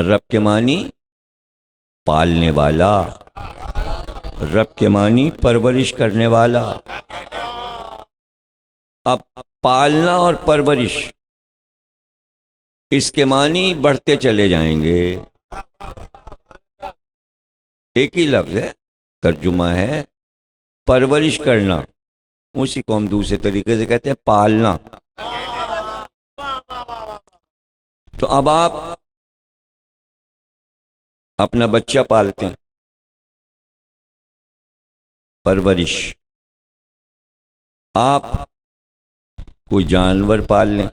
رب کے معنی پالنے والا، رب کے معنی پرورش کرنے والا۔ اب پالنا اور پرورش اس کے معنی بڑھتے چلے جائیں گے۔ ایک ہی لفظ ہے، ترجمہ ہے پرورش کرنا، اسی کو ہم دوسرے طریقے سے کہتے ہیں پالنا۔ تو اب آپ اپنا بچہ پالتے ہیں، پرورش۔ آپ کوئی جانور پال لیں،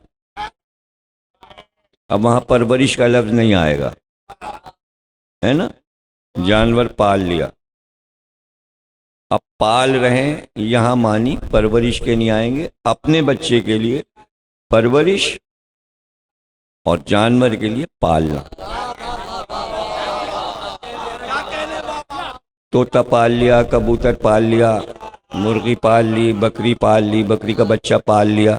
اب وہاں پرورش کا لفظ نہیں آئے گا، ہے نا؟ جانور پال لیا، اب پال رہے ہیں، یہاں معنی پرورش کے نہیں آئیں گے۔ اپنے بچے کے لیے پرورش اور جانور کے لیے پالنا۔ طوطا پال لیا، کبوتر پال لیا، مرغی پال لی، بکری پال لی، بکری کا بچہ پال لیا،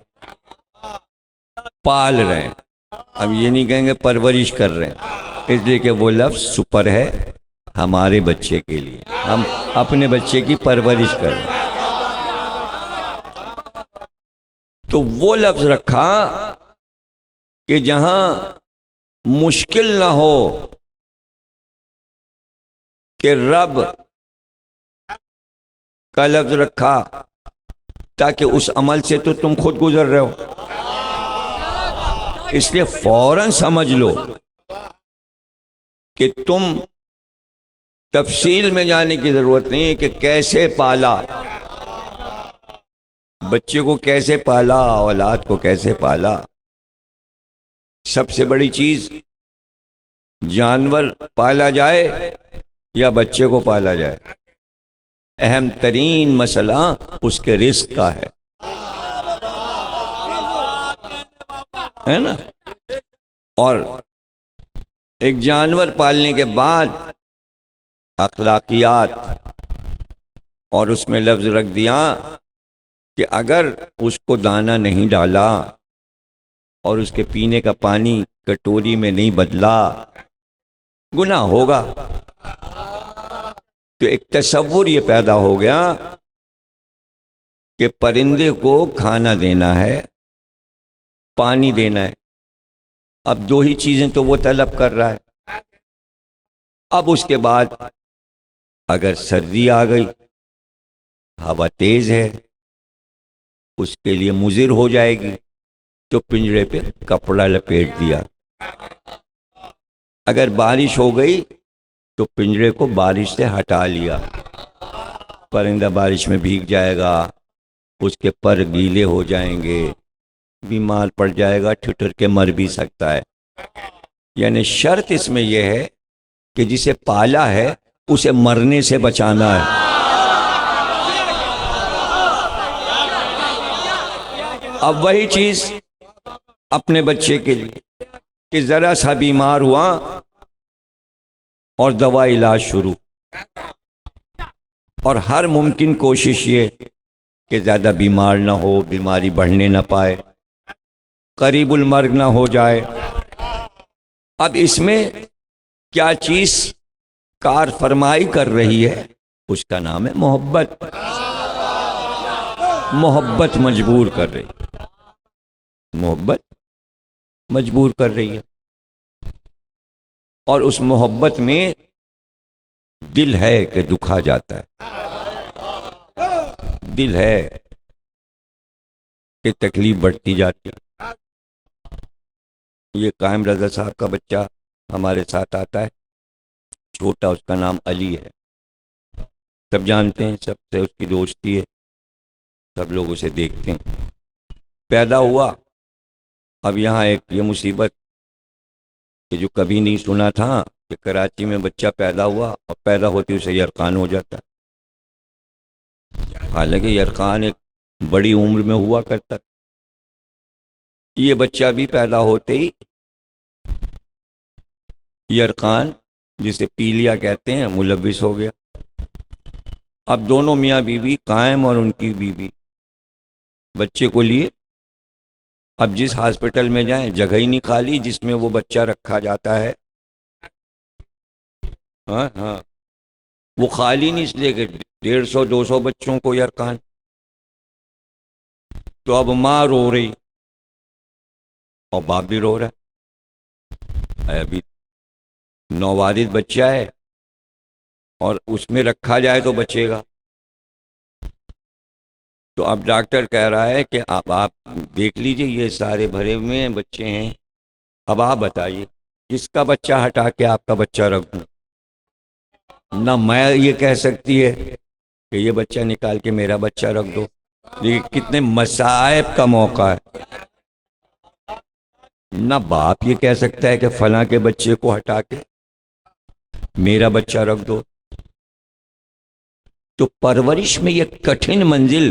پال رہے ہیں۔ اب یہ نہیں کہیں گے پرورش کر رہے ہیں، اس لیے کہ وہ لفظ سپر ہے ہمارے بچے کے لیے، ہم اپنے بچے کی پرورش کر رہے ہیں۔ تو وہ لفظ رکھا کہ جہاں مشکل نہ ہو کہ رب کا لفظ رکھا، تاکہ اس عمل سے تو تم خود گزر رہے ہو، اس لیے فوراً سمجھ لو کہ تم تفصیل میں جانے کی ضرورت نہیں ہے کہ کیسے پالا، بچے کو کیسے پالا، اولاد کو کیسے پالا۔ سب سے بڑی چیز جانور پالا جائے یا بچے کو پالا جائے، اہم ترین مسئلہ اس کے رزق کا ہے نا؟ اور ایک جانور پالنے کے بعد اخلاقیات، اور اس میں لفظ رکھ دیا کہ اگر اس کو دانہ نہیں ڈالا اور اس کے پینے کا پانی کٹوری میں نہیں بدلا، گناہ ہوگا۔ تو ایک تصور یہ پیدا ہو گیا کہ پرندے کو کھانا دینا ہے، پانی دینا ہے، اب دو ہی چیزیں تو وہ طلب کر رہا ہے۔ اب اس کے بعد اگر سردی آ گئی، ہوا تیز ہے، اس کے لیے مضر ہو جائے گی، تو پنجرے پہ کپڑا لپیٹ دیا۔ اگر بارش ہو گئی تو پنجرے کو بارش سے ہٹا لیا، پرندہ بارش میں بھیگ جائے گا، اس کے پر گیلے ہو جائیں گے، بیمار پڑ جائے گا، ٹھٹر کے مر بھی سکتا ہے۔ یعنی شرط اس میں یہ ہے کہ جسے پالا ہے اسے مرنے سے بچانا ہے۔ اب وہی چیز اپنے بچے کے لیے کہ ذرا سا بیمار ہوا اور دوا علاج شروع، اور ہر ممکن کوشش یہ کہ زیادہ بیمار نہ ہو، بیماری بڑھنے نہ پائے، قریب المرگ نہ ہو جائے۔ اب اس میں کیا چیز کار فرمائی کر رہی ہے؟ اس کا نام ہے محبت۔ محبت مجبور کر رہی ہے، محبت مجبور کر رہی ہے، اور اس محبت میں دل ہے کہ دکھا جاتا ہے، دل ہے کہ تکلیف بڑھتی جاتی ہے۔ یہ قائم رضا صاحب کا بچہ ہمارے ساتھ آتا ہے، چھوٹا، اس کا نام علی ہے، سب جانتے ہیں، سب سے اس کی دوستی ہے، سب لوگ اسے دیکھتے ہیں۔ پیدا ہوا، اب یہاں ایک یہ مصیبت کہ جو کبھی نہیں سنا تھا کہ کراچی میں بچہ پیدا ہوا اور پیدا ہوتی اسے یرقان ہو جاتا ہے۔ حالانکہ یرقان ایک بڑی عمر میں ہوا کرتا، یہ بچہ بھی پیدا ہوتے ہی یرقان، جسے پیلیا کہتے ہیں، ملوث ہو گیا۔ اب دونوں میاں بیوی قائم اور ان کی بیوی بچے کو لیے، اب جس ہاسپٹل میں جائیں جگہ ہی نہیں خالی جس میں وہ بچہ رکھا جاتا ہے، ہاں ہاں، وہ خالی نہیں، اس لیے کہ 150-200 بچوں کو یرکان. تو اب ماں رو رہی اور باپ بھی رو رہا ہے. ابھی نووارث بچہ ہے اور اس میں رکھا جائے تو بچے گا. تو اب ڈاکٹر کہہ رہا ہے کہ اب آپ دیکھ لیجئے، یہ سارے بھرے ہوئے ہیں بچے ہیں، اب آپ بتائیے کس کا بچہ ہٹا کے آپ کا بچہ رکھ دوں. نہ میں یہ کہہ سکتی ہے کہ یہ بچہ نکال کے میرا بچہ رکھ دو. یہ کتنے مصائب کا موقع ہے. نہ باپ یہ کہہ سکتا ہے کہ فلاں کے بچے کو ہٹا کے میرا بچہ رکھ دو. تو پرورش میں یہ کٹھن منزل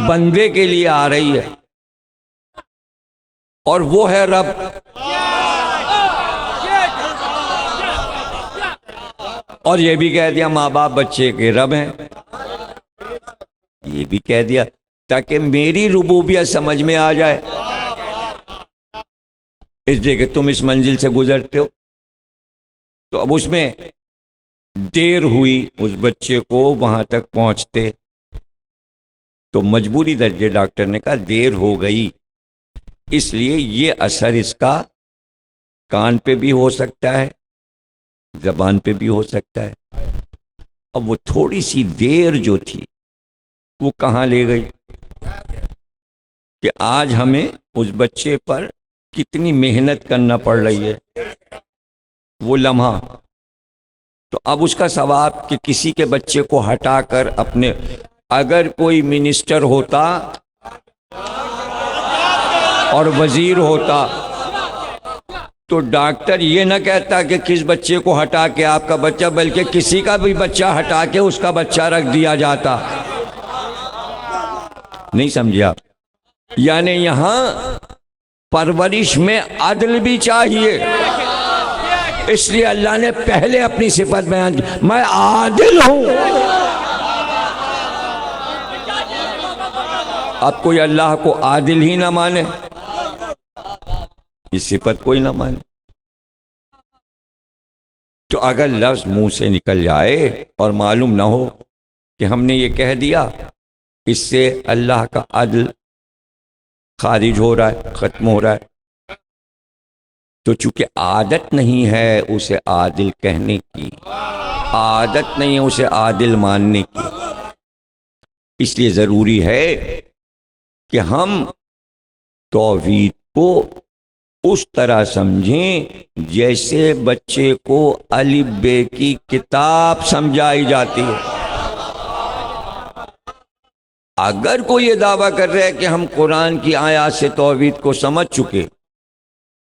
بندے کے لیے آ رہی ہے، اور وہ ہے رب. اور یہ بھی کہہ دیا ماں باپ بچے کے رب ہیں، یہ بھی کہہ دیا تاکہ میری ربوبیت سمجھ میں آ جائے. اس لیے کہ تم اس منزل سے گزرتے ہو. تو اب اس میں دیر ہوئی اس بچے کو وہاں تک پہنچتے، تو مجبوری درجے ڈاکٹر نے کہا دیر ہو گئی، اس لیے یہ اثر اس کا کان پہ بھی ہو سکتا ہے، زبان پہ بھی ہو سکتا ہے. اب وہ تھوڑی سی دیر جو تھی وہ کہاں لے گئی کہ آج ہمیں اس بچے پر کتنی محنت کرنا پڑ رہی ہے. وہ لمحہ تو اب اس کا ثواب کہ کسی کے بچے کو ہٹا کر اپنے، اگر کوئی منسٹر ہوتا اور وزیر ہوتا تو ڈاکٹر یہ نہ کہتا کہ کس بچے کو ہٹا کے آپ کا بچہ، بلکہ کسی کا بھی بچہ ہٹا کے اس کا بچہ رکھ دیا جاتا. نہیں سمجھے آپ؟ یعنی یہاں پرورش میں عدل بھی چاہیے، اس لیے اللہ نے پہلے اپنی صفت بیان کی، میں عادل ہوں. اب کوئی اللہ کو عادل ہی نہ مانے، یہ صفت کوئی نہ مانے، تو اگر لفظ منہ سے نکل جائے اور معلوم نہ ہو کہ ہم نے یہ کہہ دیا، اس سے اللہ کا عدل خارج ہو رہا ہے، ختم ہو رہا ہے. تو چونکہ عادت نہیں ہے اسے عادل کہنے کی، عادت نہیں ہے اسے عادل ماننے کی، اس لیے ضروری ہے کہ ہم توحید کو اس طرح سمجھیں جیسے بچے کو الف بے کی کتاب سمجھائی جاتی ہے. اگر کوئی یہ دعویٰ کر رہا ہے کہ ہم قرآن کی آیات سے توحید کو سمجھ چکے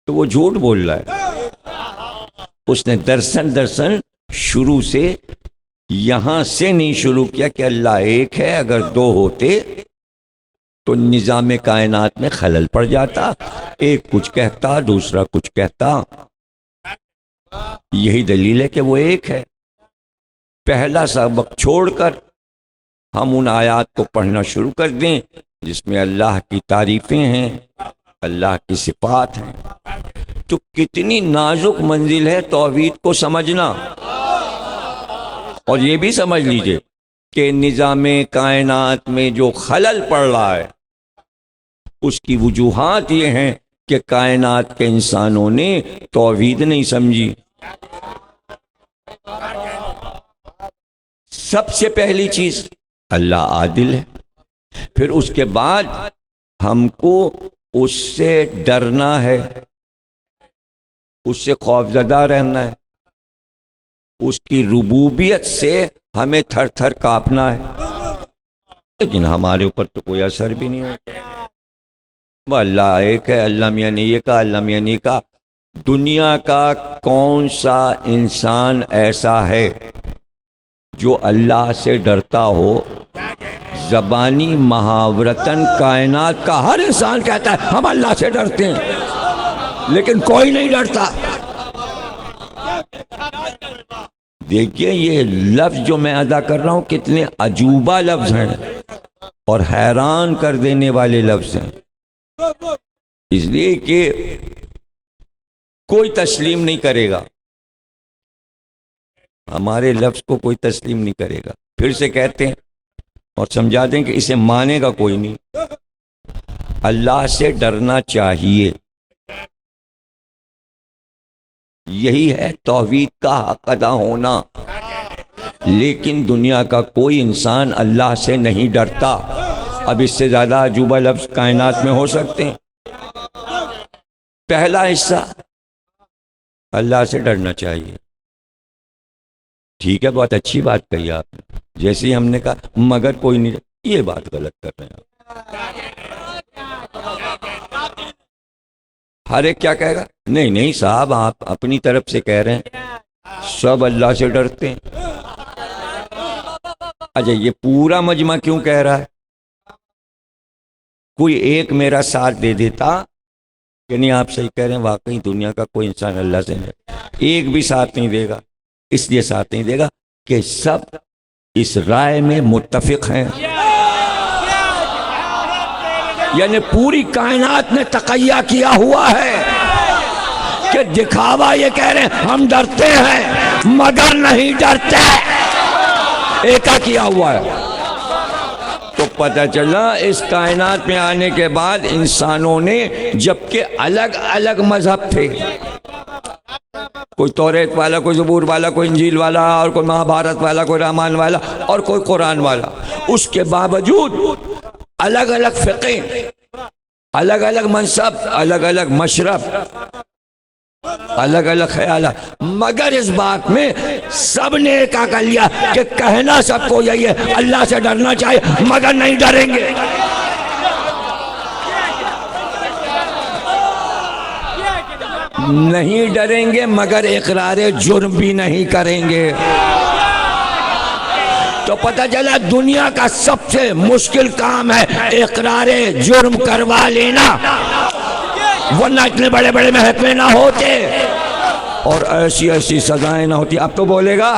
تو وہ جھوٹ بول رہا ہے. اس نے درسن شروع سے یہاں سے نہیں شروع کیا کہ اللہ ایک ہے، اگر دو ہوتے تو نظام کائنات میں خلل پڑ جاتا، ایک کچھ کہتا دوسرا کچھ کہتا. یہی دلیل ہے کہ وہ ایک ہے. پہلا سبق چھوڑ کر ہم ان آیات کو پڑھنا شروع کر دیں جس میں اللہ کی تعریفیں ہیں، اللہ کی صفات ہیں، تو کتنی نازک منزل ہے توحید کو سمجھنا. اور یہ بھی سمجھ لیجئے کہ نظام کائنات میں جو خلل پڑ رہا ہے اس کی وجوہات یہ ہیں کہ کائنات کے انسانوں نے توحید نہیں سمجھی. سب سے پہلی چیز اللہ عادل ہے، پھر اس کے بعد ہم کو اس سے ڈرنا ہے، اس سے خوفزدہ رہنا ہے، اس کی ربوبیت سے ہمیں تھر تھر کانپنا ہے. لیکن ہمارے اوپر تو کوئی اثر بھی نہیں ہوتا. وہ اللہ ایک ہے، اللہ میاں نے یہ کہا، اللہ میاں نے کہا. دنیا کا کون سا انسان ایسا ہے جو اللہ سے ڈرتا ہو؟ زبانی محاورتاً کائنات کا ہر انسان کہتا ہے ہم اللہ سے ڈرتے ہیں، لیکن کوئی نہیں ڈرتا. دیکھیے یہ لفظ جو میں ادا کر رہا ہوں کتنے عجوبہ لفظ ہیں اور حیران کر دینے والے لفظ ہیں، اس لیے کہ کوئی تسلیم نہیں کرے گا، ہمارے لفظ کو کوئی تسلیم نہیں کرے گا. پھر سے کہتے ہیں اور سمجھا دیں کہ اسے مانے گا کوئی نہیں. اللہ سے ڈرنا چاہیے، یہی ہے توحید کا حق ادا ہونا. لیکن دنیا کا کوئی انسان اللہ سے نہیں ڈرتا. اب اس سے زیادہ عجوبہ لفظ کائنات میں ہو سکتے ہیں. پہلا حصہ اللہ سے ڈرنا چاہیے. ٹھیک ہے، بہت اچھی بات کہی آپ نے. جیسے ہی ہم نے کہا مگر کوئی نہیں، یہ بات غلط کر رہے ہیں آپ. ہر ایک کیا کہے گا؟ نہیں نہیں صاحب، آپ اپنی طرف سے کہہ رہے ہیں سب اللہ سے ڈرتے ہیں. اچھا، یہ پورا مجمع کیوں کہہ رہا ہے؟ کوئی ایک میرا ساتھ دے دیتا کہ نہیں آپ صحیح کہہ رہے ہیں، واقعی دنیا کا کوئی انسان اللہ سے نہیں. ایک بھی ساتھ نہیں دے گا. اس لیے ساتھ نہیں دے گا کہ سب اس رائے میں متفق ہیں. یعنی پوری کائنات نے تقیہ کیا ہوا ہے کہ دکھاوا یہ کہہ رہے ہیں ہم ڈرتے ہیں مگر نہیں ڈرتے. ایکا کیا ہوا ہے. تو پتہ چلا اس کائنات میں آنے کے بعد انسانوں نے، جبکہ الگ الگ مذہب تھے، کوئی توریت والا، کوئی زبور والا، کوئی انجیل والا، اور کوئی مہابھارت والا، کوئی رامان والا، اور کوئی قرآن والا، اس کے باوجود الگ الگ فقہ، الگ الگ منصب، الگ الگ مشرب، الگ الگ خیالات، مگر اس بات میں سب نے ایک کر لیا کہ کہنا سب کو یہی ہے اللہ سے ڈرنا چاہیے مگر نہیں ڈریں گے. نہیں ڈریں گے مگر اقرار جرم بھی نہیں کریں گے. تو پتہ چلا دنیا کا سب سے مشکل کام ہے اقرار جرم کروا لینا، ورنہ اتنے بڑے بڑے محکمے نہ ہوتے اور ایسی ایسی سزائیں نہ ہوتی. اب تو بولے گا،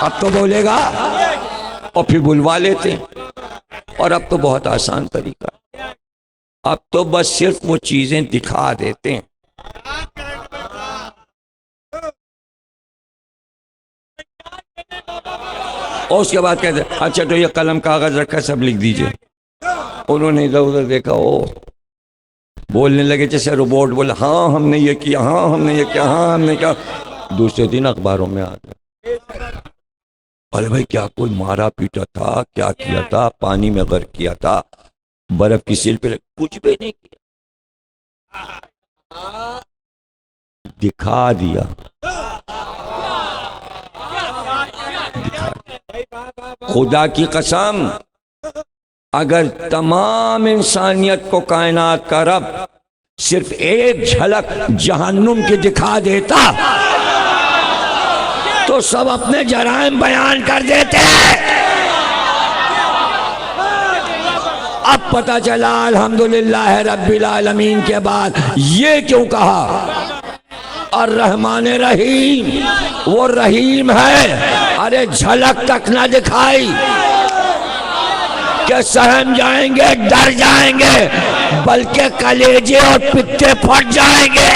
اب تو بولے گا، اور پھر بلوا لیتے. اور اب تو بہت آسان طریقہ، اب تو بس صرف وہ چیزیں دکھا دیتے ہیں. اور اس کے بعد کہتے ہیں اچھا تو یہ قلم کاغذ رکھا سب لکھ دیجئے. انہوں نے ادھر ادھر دیکھا، او بولنے لگے جیسے روبوٹ بولا، ہاں ہم نے یہ کیا، ہاں ہم نے یہ کیا، ہاں ہم نے کیا. دوسرے دن اخباروں میں آ گیا، ارے بھائی کیا کوئی مارا پیٹا تھا، کیا کیا تھا، پانی میں غرق کیا تھا، برف کی سیل پہ، کچھ بھی نہیں کیا، دکھا دیا. خدا کی قسم اگر تمام انسانیت کو کائنات کا رب صرف ایک جھلک جہنم کی دکھا دیتا تو سب اپنے جرائم بیان کر دیتے. اب پتہ چلا الحمدللہ رب العالمین کے بعد یہ کیوں کہا الرحمن رحیم، وہ رحیم ہے. ارے جھلک تک نہ دکھائی کہ سہم جائیں گے، ڈر جائیں گے، بلکہ کلیجے اور پتے پھٹ جائیں گے.